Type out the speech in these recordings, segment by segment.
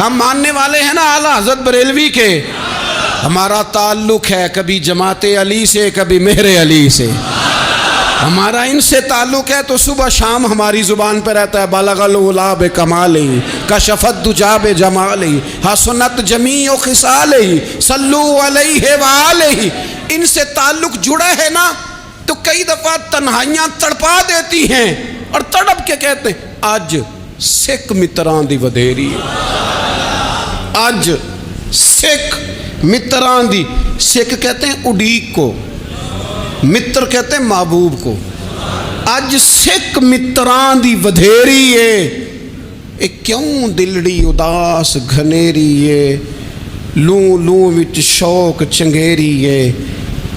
ہم ماننے والے ہیں نا اعلیٰ حضرت بریلوی کے. ہمارا تعلق ہے کبھی جماعت علی سے کبھی مہر علی سے. ہمارا ان سے تعلق ہے تو صبح شام ہماری زبان پہ رہتا ہے بالغ العلا بکمالہ کشفت دجا بجمالہ حسنت جمیع خصالہ صلو علیہ وآلہ. ان سے تعلق جڑا ہے نا تو کئی دفعہ تنہائیاں تڑپا دیتی ہیں اور تڑپ کے کہتے ہیں اج سکھ متران دی ودھیری ہے. اج سکھ متران دی. سکھ کہتے ہیں اڈیق کو, متر کہتے ہیں محبوب کو. اج سکھ متران دی ودھیری ہے. اے کیوں دلڑی اداس گھنیری ہے, لوں لوں وچ شوق چنگیری ہے.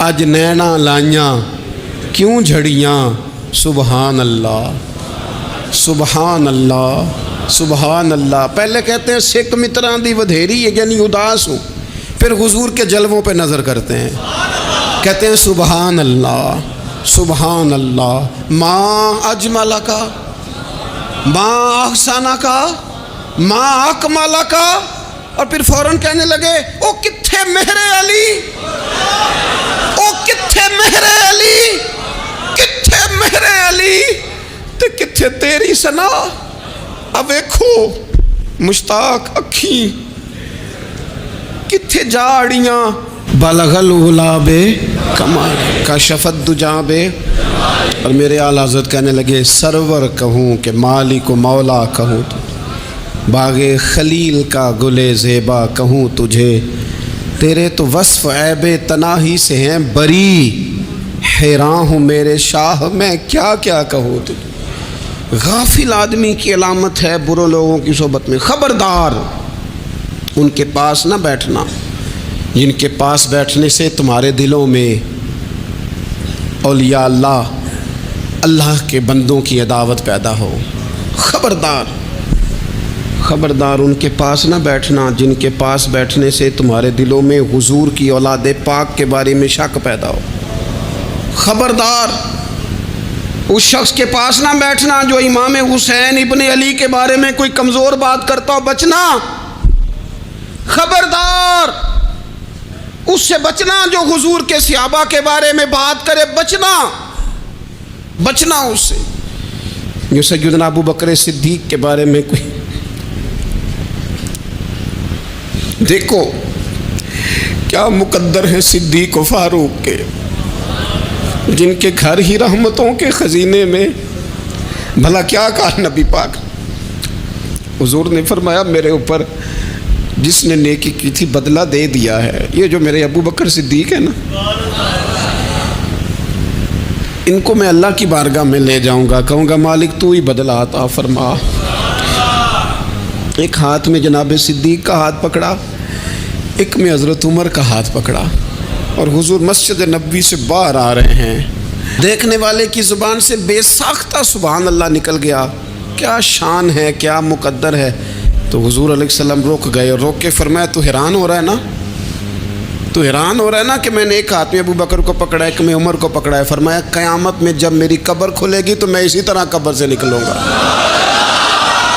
اج نینا لائیاں کیوں جھڑیاں, سبحان اللہ سبحان اللہ سبحان اللہ. پہلے کہتے ہیں سکھ متران دی ودھیری ہے یعنی اداس ہوں, پھر حضور کے جلووں پہ نظر کرتے ہیں, کہتے ہیں سبحان اللہ سبحان اللہ. ماں اجمل کا, ماں احسانہ کا, ماں اکمل کا, اور پھر فوراً کہنے لگے او کتھے مہر علی, او کتھے مہر علی, کتھے مہر علی تے کتھے تیری سنا. اب ویکھو مشتاق اکھیں کتھے جاڑیاں بلغ العلا بے کمال کشفت دجا بے. اور میرے اعلیٰ حضرت کہنے لگے سرور کہوں کہ مالک و مولا کہوں تو, باغ خلیل کا گلے زیبا کہوں تجھے, تیرے تو وصف عیب تناہی سے ہیں بری, حیران ہوں میرے شاہ میں کیا کیا کہوں تجھے. غافل آدمی کی علامت ہے برے لوگوں کی صحبت میں. خبردار ان کے پاس نہ بیٹھنا جن کے پاس بیٹھنے سے تمہارے دلوں میں اولیاء اللہ, اللہ کے بندوں کی عداوت پیدا ہو. خبردار خبردار ان کے پاس نہ بیٹھنا جن کے پاس بیٹھنے سے تمہارے دلوں میں حضور کی اولاد پاک کے بارے میں شک پیدا ہو. خبردار اس شخص کے پاس نہ بیٹھنا جو امام حسین ابن علی کے بارے میں کوئی کمزور بات کرتا ہو, بچنا. خبردار اس سے بچنا جو حضور کے صحابہ کے بارے میں بات کرے, بچنا بچنا اس سے. جو سیدنا ابو بکر صدیق کے بارے میں کوئی, دیکھو کیا مقدر ہے صدیق و فاروق کے, جن کے گھر ہی رحمتوں کے خزینے میں. بھلا کیا کہا نبی پاک, حضور نے فرمایا میرے اوپر جس نے نیکی کی تھی بدلہ دے دیا ہے. یہ جو میرے ابو بکر صدیق ہے نا, ان کو میں اللہ کی بارگاہ میں لے جاؤں گا, کہوں گا مالک تو ہی بدلہ عطا فرما. ایک ہاتھ میں جناب صدیق کا ہاتھ پکڑا, ایک میں حضرت عمر کا ہاتھ پکڑا, اور حضور مسجد نبوی سے باہر آ رہے ہیں. دیکھنے والے کی زبان سے بے ساختہ سبحان اللہ نکل گیا. کیا شان ہے, کیا مقدر ہے. تو حضور علیہ السلام رک گئے, اور روک کے فرمایا تو حیران ہو رہا ہے نا, تو حیران ہو رہا ہے نا کہ میں نے ایک ہاتھ میں ابو بکر کو پکڑا, ایک میں عمر کو پکڑا ہے. فرمایا قیامت میں جب میری قبر کھلے گی تو میں اسی طرح قبر سے نکلوں گا,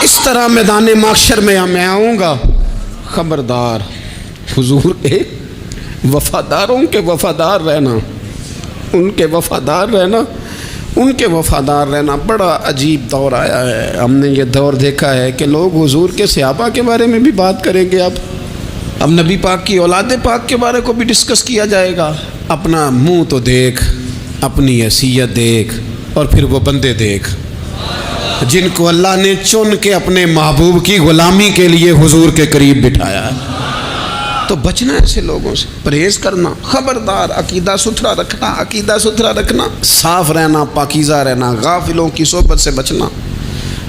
اس طرح میدان محشر میں میں آؤں گا. خبردار حضور ایک وفاداروں کے وفادار رہنا, ان کے وفادار رہنا, ان کے وفادار رہنا. بڑا عجیب دور آیا ہے. ہم نے یہ دور دیکھا ہے کہ لوگ حضور کے صحابہ کے بارے میں بھی بات کریں گے. اب نبی پاک کی اولاد پاک کے بارے کو بھی ڈسکس کیا جائے گا. اپنا منہ تو دیکھ, اپنی حیثیت دیکھ, اور پھر وہ بندے دیکھ جن کو اللہ نے چن کے اپنے محبوب کی غلامی کے لیے حضور کے قریب بٹھایا ہے. تو بچنا ایسے لوگوں سے, پرہیز کرنا. خبردار عقیدہ ستھرا رکھنا, عقیدہ ستھرا رکھنا, صاف رہنا, پاکیزہ رہنا, غافلوں کی صحبت سے بچنا.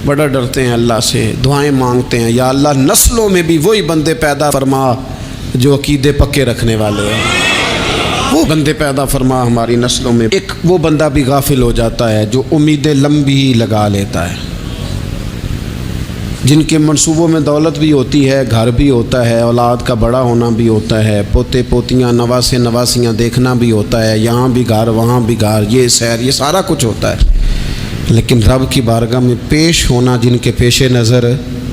بڑا ڈرتے ہیں اللہ سے, دعائیں مانگتے ہیں یا اللہ نسلوں میں بھی وہی بندے پیدا فرما جو عقیدے پکے رکھنے والے ہیں. وہ بندے پیدا فرما ہماری نسلوں میں. ایک وہ بندہ بھی غافل ہو جاتا ہے جو امیدیں لمبی لگا لیتا ہے, جن کے منصوبوں میں دولت بھی ہوتی ہے, گھر بھی ہوتا ہے, اولاد کا بڑا ہونا بھی ہوتا ہے, پوتے پوتیاں نواسے نواسیاں دیکھنا بھی ہوتا ہے, یہاں بھی گھر وہاں بھی گھر, یہ سیر, یہ سارا کچھ ہوتا ہے. لیکن رب کی بارگاہ میں پیش ہونا جن کے پیش نظر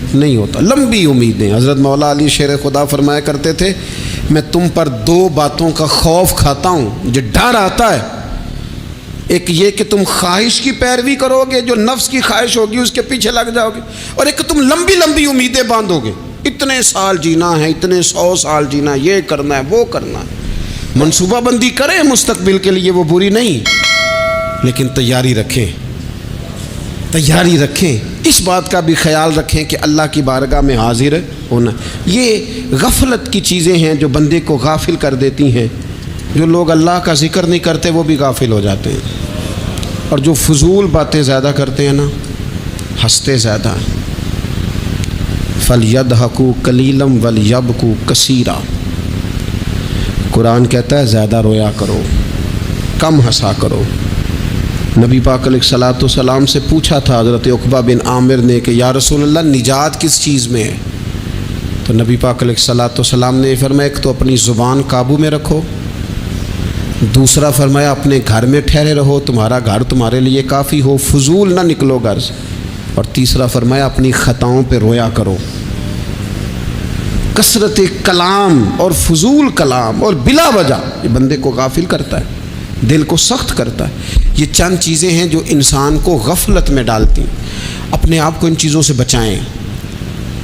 نہیں ہوتا. لمبی امیدیں. حضرت مولا علی شیر خدا فرمایا کرتے تھے میں تم پر دو باتوں کا خوف کھاتا ہوں جو ڈر آتا ہے. ایک یہ کہ تم خواہش کی پیروی کرو گے، جو نفس کی خواہش ہوگی اس کے پیچھے لگ جاؤ گے، اور ایک کہ تم لمبی لمبی امیدیں باندھو گے، اتنے سال جینا ہے، اتنے 100 سال جینا، یہ کرنا ہے وہ کرنا ہے. منصوبہ بندی کریں مستقبل کے لیے، وہ بری نہیں، لیکن تیاری رکھیں، تیاری رکھیں. اس بات کا بھی خیال رکھیں کہ اللہ کی بارگاہ میں حاضر ہونا. یہ غفلت کی چیزیں ہیں جو بندے کو غافل کر دیتی ہیں. جو لوگ اللہ کا ذکر نہیں کرتے وہ بھی غافل ہو جاتے ہیں، اور جو فضول باتیں زیادہ کرتے ہیں نا، ہنستے زیادہ ہیں. فَلْيَضْحَكُوا قَلِيلًا وَلْيَبْكُوا كَثِيرًا. قرآن کہتا ہے زیادہ رویا کرو، کم ہنسا کرو. نبی پاک علیہ الصلوۃ والسلام سے پوچھا تھا حضرت عقبہ بن عامر نے کہ یا رسول اللہ نجات کس چیز میں ہے؟ تو نبی پاک علیہ الصلوۃ والسلام نے فرمایا ایک تو اپنی زبان قابو میں رکھو، دوسرا فرمایا اپنے گھر میں ٹھہرے رہو، تمہارا گھر تمہارے لیے کافی ہو، فضول نہ نکلو گھر سے، اور تیسرا فرمایا اپنی خطاؤں پہ رویا کرو. کثرت کلام اور فضول کلام اور بلا وجہ یہ بندے کو غافل کرتا ہے، دل کو سخت کرتا ہے. یہ چند چیزیں ہیں جو انسان کو غفلت میں ڈالتی ہیں. اپنے آپ کو ان چیزوں سے بچائیں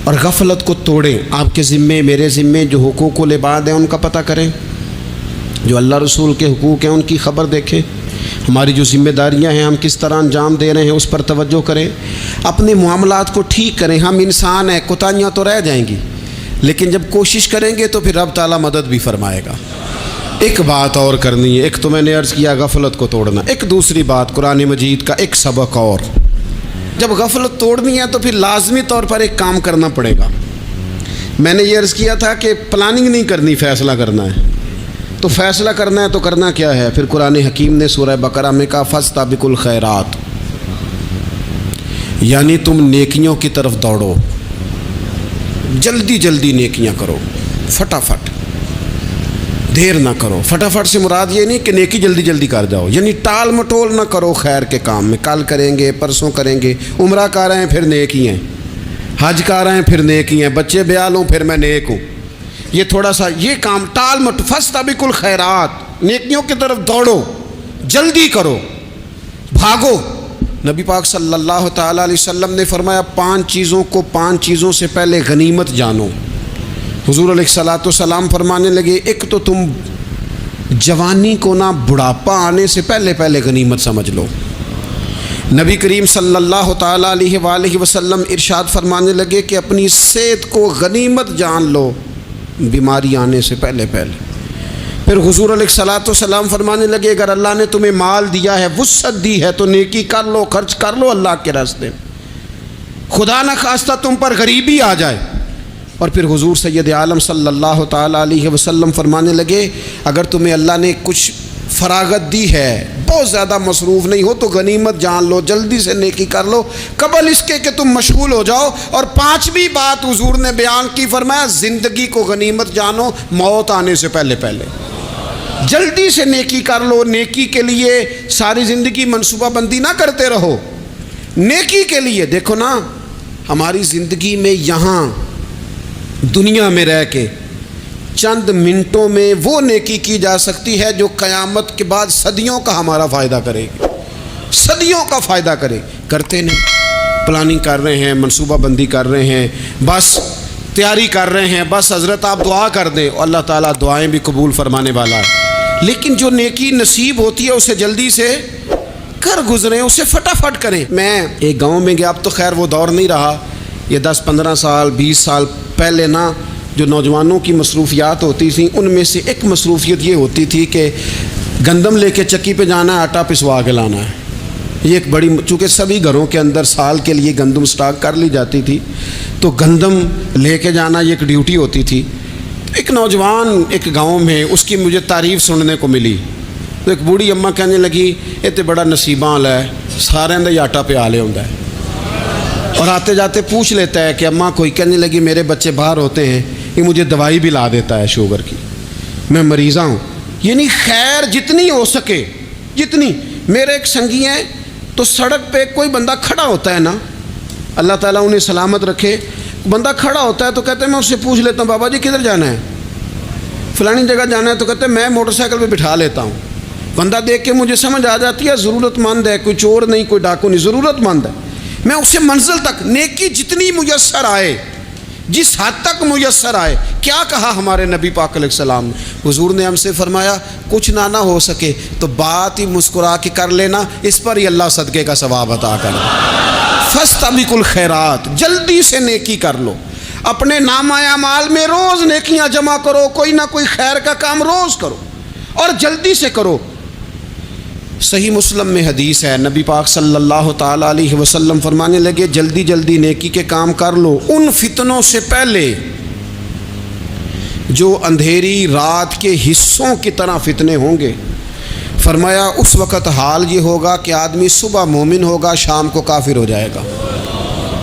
اور غفلت کو توڑیں. آپ کے ذمے میرے ذمے جو حقوق العباد ہیں ان کا پتہ کریں، جو اللہ رسول کے حقوق ہیں ان کی خبر دیکھیں. ہماری جو ذمہ داریاں ہیں ہم کس طرح انجام دے رہے ہیں اس پر توجہ کریں. اپنے معاملات کو ٹھیک کریں. ہم انسان ہیں، کوتاہیاں تو رہ جائیں گی، لیکن جب کوشش کریں گے تو پھر رب تعالیٰ مدد بھی فرمائے گا. ایک بات اور کرنی ہے، ایک تو میں نے عرض کیا غفلت کو توڑنا، ایک دوسری بات قرآن مجید کا ایک سبق اور. جب غفلت توڑنی ہے تو پھر لازمی طور پر ایک کام کرنا پڑے گا. میں نے یہ عرض کیا تھا کہ پلاننگ نہیں کرنی، فیصلہ کرنا ہے. تو فیصلہ کرنا ہے تو کرنا کیا ہے؟ پھر قرآن حکیم نے سورہ بقرہ میں کہا فاستبقوا الخیرات، یعنی تم نیکیوں کی طرف دوڑو، جلدی جلدی نیکیاں کرو، فٹافٹ، دیر نہ کرو. فٹافٹ سے مراد یہ نہیں کہ نیکی جلدی جلدی کر جاؤ، یعنی ٹال مٹول نہ کرو خیر کے کام میں. کل کریں گے، پرسوں کریں گے، عمرہ کر رہے ہیں پھر نیکی ہیں، حج کر رہے ہیں پھر نیکی ہیں، بچے بیال ہوں پھر میں نیک ہوں. یہ تھوڑا سا یہ کام ٹال مٹ. فاستبقوا الخیرات، نیکیوں کی طرف دوڑو، جلدی کرو، بھاگو. نبی پاک صلی اللہ تعالیٰ علیہ وسلم نے فرمایا 5 چیزوں سے پہلے غنیمت جانو. حضور علیہ الصلوۃ والسلام فرمانے لگے ایک تو تم جوانی کو نہ بڑھاپا آنے سے پہلے پہلے غنیمت سمجھ لو. نبی کریم صلی اللہ تعالیٰ علیہ وآلہ وسلم ارشاد فرمانے لگے کہ اپنی صحت کو غنیمت جان لو بیماری آنے سے پہلے پہلے. پھر حضور علیہ الصلوۃ والسلام فرمانے لگے اگر اللہ نے تمہیں مال دیا ہے، وسعت دی ہے، تو نیکی کر لو، خرچ کر لو اللہ کے راستے میں. خدا نہ خواستہ تم پر غریبی آ جائے. اور پھر حضور سید عالم صلی اللہ تعالیٰ علیہ وسلم فرمانے لگے اگر تمہیں اللہ نے کچھ فراغت دی ہے، بہت زیادہ مصروف نہیں ہو، تو غنیمت جان لو، جلدی سے نیکی کر لو قبل اس کے کہ تم مشغول ہو جاؤ. اور 5ویں بات حضور نے بیان کی، فرمایا زندگی کو غنیمت جانو موت آنے سے پہلے پہلے. جلدی سے نیکی کر لو. نیکی کے لیے ساری زندگی منصوبہ بندی نہ کرتے رہو. نیکی کے لیے دیکھو نا، ہماری زندگی میں یہاں دنیا میں رہ کے چند منٹوں میں وہ نیکی کی جا سکتی ہے جو قیامت کے بعد صدیوں کا ہمارا فائدہ کرے گی، صدیوں کا فائدہ کرے. کرتے نہیں، پلاننگ کر رہے ہیں، منصوبہ بندی کر رہے ہیں، بس تیاری کر رہے ہیں، بس حضرت آپ دعا کر دیں، اللہ تعالیٰ دعائیں بھی قبول فرمانے والا ہے. لیکن جو نیکی نصیب ہوتی ہے اسے جلدی سے کر گزریں، اسے فٹافٹ کریں. میں ایک گاؤں میں گیا، اب تو خیر وہ دور نہیں رہا، یہ 10-15 سال 20 سال پہلے نا جو نوجوانوں کی مصروفیات ہوتی تھیں ان میں سے ایک مصروفیت یہ ہوتی تھی کہ گندم لے کے چکی پہ جانا ہے، آٹا پسوا کے لانا ہے. یہ ایک بڑی، چونکہ سبھی گھروں کے اندر سال کے لیے گندم سٹاک کر لی جاتی تھی، تو گندم لے کے جانا یہ ایک ڈیوٹی ہوتی تھی. ایک نوجوان ایک گاؤں میں، اس کی مجھے تعریف سننے کو ملی. تو ایک بوڑھی اماں کہنے لگی یہ تو بڑا نصیباں والا ہے، سارے اندر آٹا پہ آلے ہوتا ہے. اور آتے جاتے پوچھ لیتا ہے کہ اماں کوئی، کہنے لگی میرے بچے باہر ہوتے ہیں، یہ مجھے دوائی بھی لا دیتا ہے شوگر کی، میں مریضہ ہوں. یعنی خیر جتنی ہو سکے جتنی. میرے ایک سنگی ہیں تو سڑک پہ کوئی بندہ کھڑا ہوتا ہے نا، اللہ تعالیٰ انہیں سلامت رکھے، بندہ کھڑا ہوتا ہے تو کہتے ہیں میں اس سے پوچھ لیتا ہوں بابا جی کدھر جانا ہے، فلانی جگہ جانا ہے، تو کہتے ہیں میں موٹر سائیکل پہ بٹھا لیتا ہوں. بندہ دیکھ کے مجھے سمجھ آ جاتی ہے ضرورت مند ہے، کوئی چور نہیں، کوئی ڈاکو نہیں، ضرورت مند ہے. میں اسے منزل تک نیکی جتنی میسر آئے، جس حد تک میسر آئے. کیا کہا ہمارے نبی پاک علیہ السلام نے؟ حضور نے ہم سے فرمایا کچھ نہ ہو سکے تو بات ہی مسکرا کے کر لینا، اس پر ہی اللہ صدقے کا ثواب عطا کر. فاستبقوا الخیرات، جلدی سے نیکی کر لو. اپنے نامہ اعمال میں روز نیکیاں جمع کرو، کوئی نہ کوئی خیر کا کام روز کرو اور جلدی سے کرو. صحیح مسلم میں حدیث ہے، نبی پاک صلی اللہ تعالی علیہ وسلم فرمانے لگے جلدی جلدی نیکی کے کام کر لو ان فتنوں سے پہلے جو اندھیری رات کے حصوں کی طرح فتنے ہوں گے. فرمایا اس وقت حال یہ ہوگا کہ آدمی صبح مومن ہوگا، شام کو کافر ہو جائے گا،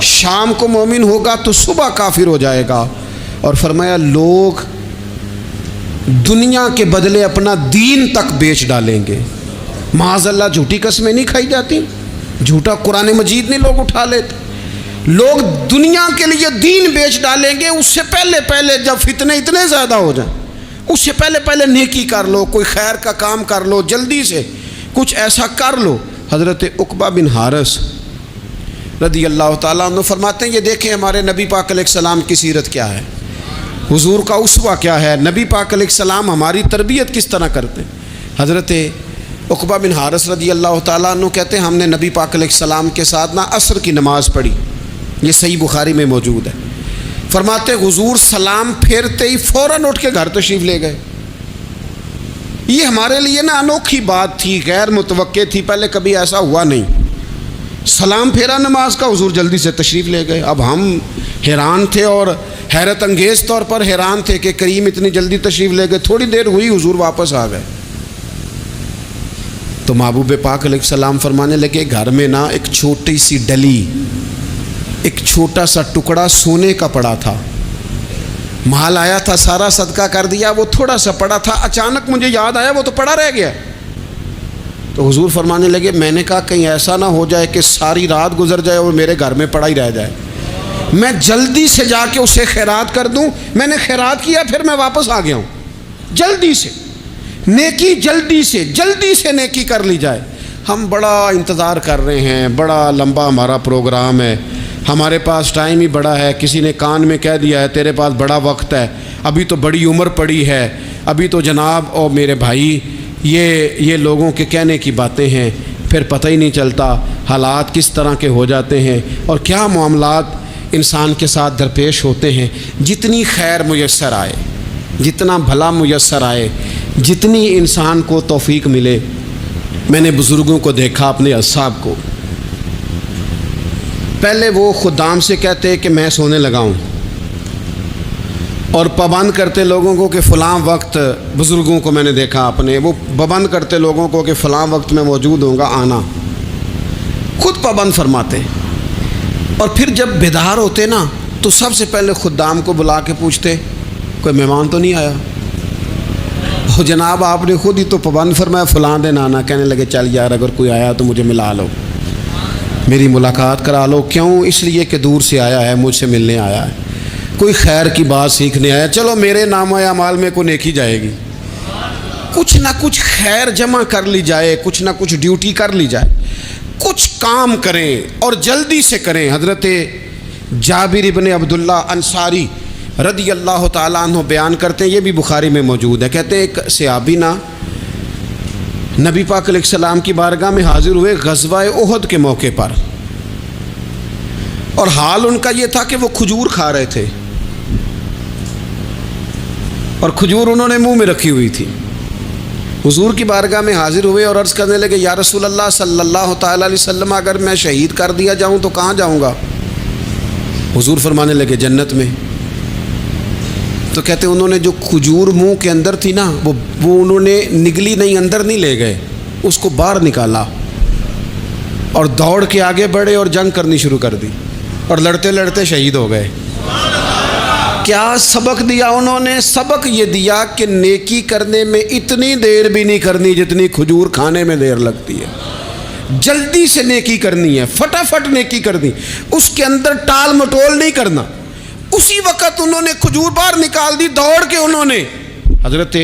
شام کو مومن ہوگا تو صبح کافر ہو جائے گا. اور فرمایا لوگ دنیا کے بدلے اپنا دین تک بیچ ڈالیں گے. معاذ اللہ جھوٹی قسمیں نہیں کھائی جاتی، جھوٹا قرآن مجید نہیں لوگ اٹھا لیتے. لوگ دنیا کے لیے دین بیچ ڈالیں گے. اس سے پہلے جب فتنے اتنے زیادہ ہو جائیں، اس سے پہلے نیکی کر لو، کوئی خیر کا کام کر لو، جلدی سے کچھ ایسا کر لو. حضرت عقبہ بن حارث رضی اللہ تعالیٰ عنہ فرماتے ہیں یہ دیکھیں ہمارے نبی پاک علیہ السلام کی سیرت کیا ہے، حضور کا اسوہ کیا ہے، نبی پاک علیہ السلام ہماری تربیت کس طرح کرتے. حضرت عقبہ بن حارث رضی اللہ تعالیٰ عنہ کہتے ہیں ہم نے نبی پاک علیہ السلام کے ساتھ عصر کی نماز پڑھی، یہ صحیح بخاری میں موجود ہے. فرماتے حضور سلام پھیرتے ہی فوراً اٹھ کے گھر تشریف لے گئے. یہ ہمارے لیے انوکھی بات تھی، غیر متوقع تھی، پہلے کبھی ایسا ہوا نہیں. سلام پھیرا نماز کا، حضور جلدی سے تشریف لے گئے. اب ہم حیران تھے اور حیرت انگیز طور پر حیران تھے کہ کریم اتنی جلدی تشریف لے گئے. تھوڑی دیر ہوئی حضور واپس آ گئے تو محبوب پاک علیہ السلام فرمانے لگے گھر میں ایک چھوٹی سی ڈلی، ایک چھوٹا سا ٹکڑا سونے کا پڑا تھا. مال آیا تھا سارا صدقہ کر دیا، وہ تھوڑا سا پڑا تھا، اچانک مجھے یاد آیا وہ تو پڑا رہ گیا. تو حضور فرمانے لگے میں نے کہا کہیں ایسا نہ ہو جائے کہ ساری رات گزر جائے اور میرے گھر میں پڑا ہی رہ جائے، میں جلدی سے جا کے اسے خیرات کر دوں. میں نے خیرات کیا پھر میں واپس آ گیا ہوں. جلدی سے نیکی، جلدی سے نیکی کر لی جائے. ہم بڑا انتظار کر رہے ہیں، بڑا لمبا ہمارا پروگرام ہے، ہمارے پاس ٹائم ہی بڑا ہے. کسی نے کان میں کہہ دیا ہے تیرے پاس بڑا وقت ہے، ابھی تو بڑی عمر پڑی ہے، ابھی تو جناب اور میرے بھائی یہ لوگوں کے کہنے کی باتیں ہیں. پھر پتہ ہی نہیں چلتا حالات کس طرح کے ہو جاتے ہیں اور کیا معاملات انسان کے ساتھ درپیش ہوتے ہیں. جتنی خیر میسر آئے، جتنا بھلا میسر آئے، جتنی انسان کو توفیق ملے. میں نے بزرگوں کو دیکھا، اپنے اصحاب کو، پہلے وہ خدام سے کہتے کہ میں سونے لگا ہوں اور پابند کرتے لوگوں کو کہ فلاں وقت، بزرگوں کو میں نے دیکھا اپنے، وہ پابند کرتے لوگوں کو کہ فلاں وقت میں موجود ہوں گا آنا، خود پابند فرماتے. اور پھر جب بیدار ہوتے تو سب سے پہلے خدام کو بلا کے پوچھتے کوئی مہمان تو نہیں آیا. وہ جناب آپ نے خود ہی تو پابند فرمایا فلاں دن آنا. کہنے لگے چل یار اگر کوئی آیا تو مجھے ملا لو، میری ملاقات کرا لو. کیوں؟ اس لیے کہ دور سے آیا ہے، مجھ سے ملنے آیا ہے، کوئی خیر کی بات سیکھنے آیا. چلو میرے نامہ اعمال میں کوئی نیکی جائے گی، کچھ نہ کچھ خیر جمع کر لی جائے، کچھ نہ کچھ ڈیوٹی کر لی جائے، کچھ کام کریں اور جلدی سے کریں. حضرت جابر ابن عبداللہ انصاری رضی اللہ تعالیٰ عنہ بیان کرتے ہیں، یہ بھی بخاری میں موجود ہے. کہتے ہیں ایک صحابی نبی پاک علیہ السلام کی بارگاہ میں حاضر ہوئے غزوہ احد کے موقع پر، اور حال ان کا یہ تھا کہ وہ کھجور کھا رہے تھے اور کھجور انہوں نے منہ میں رکھی ہوئی تھی. حضور کی بارگاہ میں حاضر ہوئے اور عرض کرنے لگے یا رسول اللہ صلی اللہ تعالیٰ علیہ وسلم اگر میں شہید کر دیا جاؤں تو کہاں جاؤں گا؟ حضور فرمانے لگے جنت میں. تو کہتے انہوں نے جو کھجور منہ کے اندر تھی وہ انہوں نے نگلی نہیں، اندر نہیں لے گئے، اس کو باہر نکالا اور دوڑ کے آگے بڑھے اور جنگ کرنی شروع کر دی اور لڑتے لڑتے شہید ہو گئے. کیا سبق دیا انہوں نے؟ سبق یہ دیا کہ نیکی کرنے میں اتنی دیر بھی نہیں کرنی جتنی کھجور کھانے میں دیر لگتی ہے. جلدی سے نیکی کرنی ہے، فٹافٹ نیکی کرنی، اس کے اندر ٹال مٹول نہیں کرنا. اسی وقت انہوں نے کھجور باہر نکال دی، دوڑ کے انہوں نے حضرت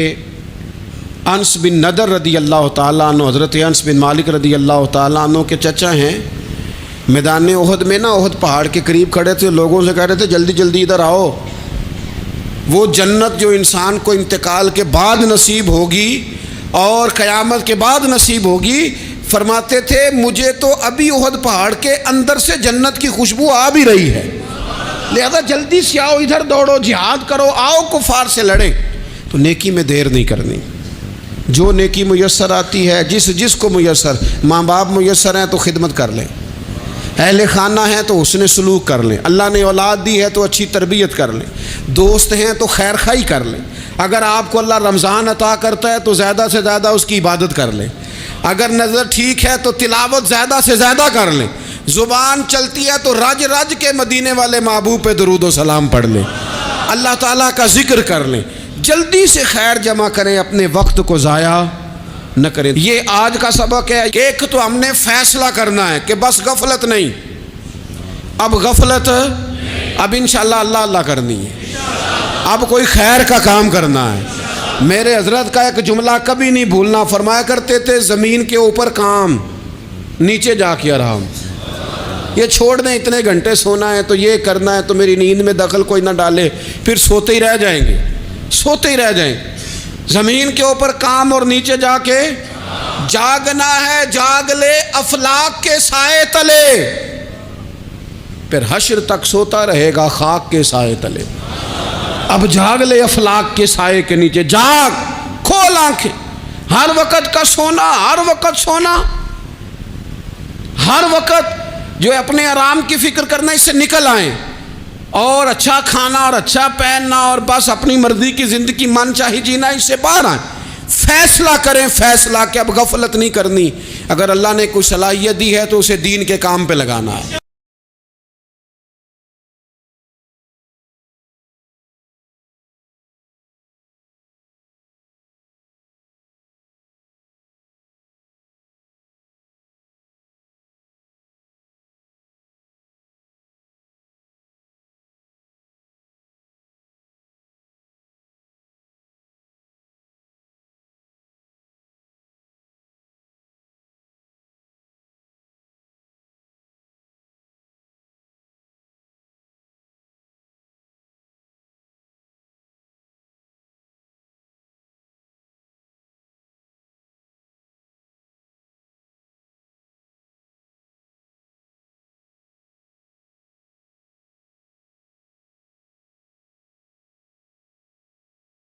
انس بن نضر رضی اللہ تعالیٰ عنہ، حضرت انس بن مالک رضی اللہ تعالیٰ عنہ کے چچا ہیں، میدان احد میں نا، احد پہاڑ کے قریب کھڑے تھے، لوگوں سے کہہ رہے تھے جلدی جلدی ادھر آؤ، وہ جنت جو انسان کو انتقال کے بعد نصیب ہوگی اور قیامت کے بعد نصیب ہوگی، فرماتے تھے مجھے تو ابھی احد پہاڑ کے اندر سے جنت کی خوشبو آ بھی رہی ہے، لہذا جلدی سے آؤ، ادھر دوڑو، جہاد کرو، آؤ کفار سے لڑیں۔ تو نیکی میں دیر نہیں کرنی، جو نیکی میسر آتی ہے، جس کو میسر، ماں باپ میسر ہیں تو خدمت کر لیں، اہل خانہ ہیں تو حسن سلوک کر لیں، اللہ نے اولاد دی ہے تو اچھی تربیت کر لیں، دوست ہیں تو خیر خواہی کر لیں، اگر آپ کو اللہ رمضان عطا کرتا ہے تو زیادہ سے زیادہ اس کی عبادت کر لیں، اگر نظر ٹھیک ہے تو تلاوت زیادہ سے زیادہ کر لیں، زبان چلتی ہے تو رج رج کے مدینے والے محبوب پہ درود و سلام پڑھ لیں، اللہ تعالیٰ کا ذکر کر لیں، جلدی سے خیر جمع کریں، اپنے وقت کو ضائع نہ کریں۔ یہ آج کا سبق ہے۔ ایک تو ہم نے فیصلہ کرنا ہے کہ بس غفلت نہیں، اب غفلت، اب انشاءاللہ اللہ اللہ کرنی ہے، اب کوئی خیر کا کام کرنا ہے۔ میرے حضرت کا ایک جملہ کبھی نہیں بھولنا، فرمایا کرتے تھے زمین کے اوپر کام، نیچے جا کے آرام، یہ چھوڑ دیں اتنے گھنٹے سونا ہے تو یہ کرنا ہے تو میری نیند میں دخل کوئی نہ ڈالے، پھر سوتے ہی رہ جائیں گے، سوتے ہی رہ جائیں۔ زمین کے اوپر کام اور نیچے جا کے جاگنا ہے، جاگ لے افلاک کے سائے تلے، پھر حشر تک سوتا رہے گا خاک کے سائے تلے۔ اب جاگ لے افلاک کے سائے کے نیچے، جاگ، کھول آنکھیں، ہر وقت کا سونا، ہر وقت سونا، ہر وقت جو اپنے آرام کی فکر کرنا، اس سے نکل آئیں اور اچھا کھانا اور اچھا پہننا اور بس اپنی مرضی کی زندگی من چاہی جینا، اس سے باہر آئیں، فیصلہ کریں، فیصلہ کہ اب غفلت نہیں کرنی، اگر اللہ نے کوئی صلاحیت دی ہے تو اسے دین کے کام پہ لگانا ہے۔